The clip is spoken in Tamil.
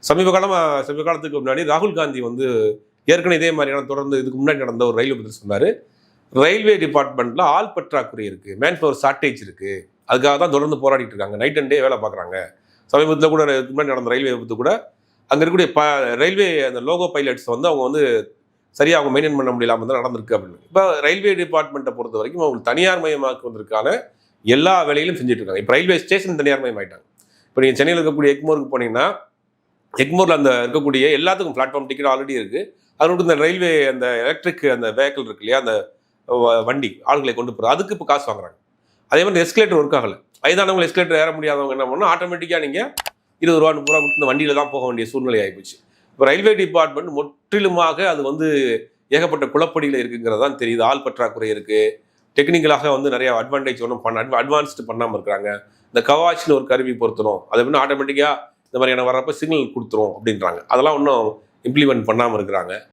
சமீப காலத்துக்கு முன்னாடி ராகுல் காந்தி வந்து ஏற்கனவே இதே மாதிரியான தொடர்ந்து இதுக்கு முன்னாடி நடந்த ஒரு ரயில்வே பற்றி சொன்னார். ரயில்வே டிபார்ட்மெண்ட்டில் ஆள் பற்றாக்குறை இருக்குது, மேன் பவர் ஷார்ட்டேஜ் இருக்குது, அதுக்காக தான் தொடர்ந்து போராடிட்டு இருக்காங்க, நைட் அண்ட் டே வேலை பார்க்குறாங்க. சமீபத்தில் கூட இதுக்கு முன்னாடி நடந்த ரயில்வே விபத்து கூட அங்கே இருக்கக்கூடிய ரயில்வே அந்த லோகோ பைலட்ஸ் வந்து அவங்க வந்து சரியாக அவங்க மெயின்டைன் பண்ண முடியாமல் தான் நடந்திருக்கு அப்படின்னு. இப்போ ரயில்வே டிபார்ட்மெண்ட்டை பொறுத்த வரைக்கும் அவங்க தனியார் மயமாக்குவதற்கான எல்லா வேலையிலும் செஞ்சுட்டு இருக்காங்க. இப்போ ரயில்வே ஸ்டேஷன் தனியார் மயமாயிட்டாங்க. இப்போ நீங்கள் சென்னையில் இருக்கக்கூடிய எக்மோருக்கு போனீங்கன்னா எக்மோரில் அந்த இருக்கக்கூடிய எல்லாத்துக்கும் பிளாட்ஃபார்ம் டிக்கெட் ஆல்ரெடி இருக்குது. அதோட இந்த ரயில்வே அந்த எலக்ட்ரிக் அந்த வெஹிக்கிள் இருக்கு இல்லையா, அந்த வண்டி ஆளுகளை கொண்டு போகிற அதுக்கு இப்போ காசு வாங்குறாங்க. அதே மாதிரி எஸ்கலேட்டர் ஒர்க் ஆகலை. வயதானவங்க எஸ்கலேட்டர் ஏற முடியாதவங்க என்ன பண்ணால் ஆட்டோமேட்டிக்காக நீங்கள் 20 ரூபா 30 ரூபா கொடுத்து இந்த வண்டியில் தான் போக வேண்டிய சூழ்நிலை ஆகிப்போச்சு. இப்போ ரயில்வே டிபார்ட்மெண்ட் முற்றிலுமாக அது வந்து ஏகப்பட்ட குழப்படியில் இருக்குங்கிறது தான் தெரியுது. ஆள் பற்றாக்குறை இருக்குது, டெக்னிக்கலாக வந்து நிறைய அட்வான்டேஜ் ஒன்றும் அட்வான்ஸ்டு பண்ணாமல் இருக்கிறாங்க. இந்த கவாச்னு ஒரு கருவி பொருத்தணும், அது எப்படின்னா ஆட்டோமேட்டிக்காக இந்த மாதிரியான வர்றப்ப சிக்னல் கொடுத்துரும் அப்படின்றாங்க. அதெல்லாம் இன்னும் இம்ப்ளிமெண்ட் பண்ணாமல் இருக்கிறாங்க.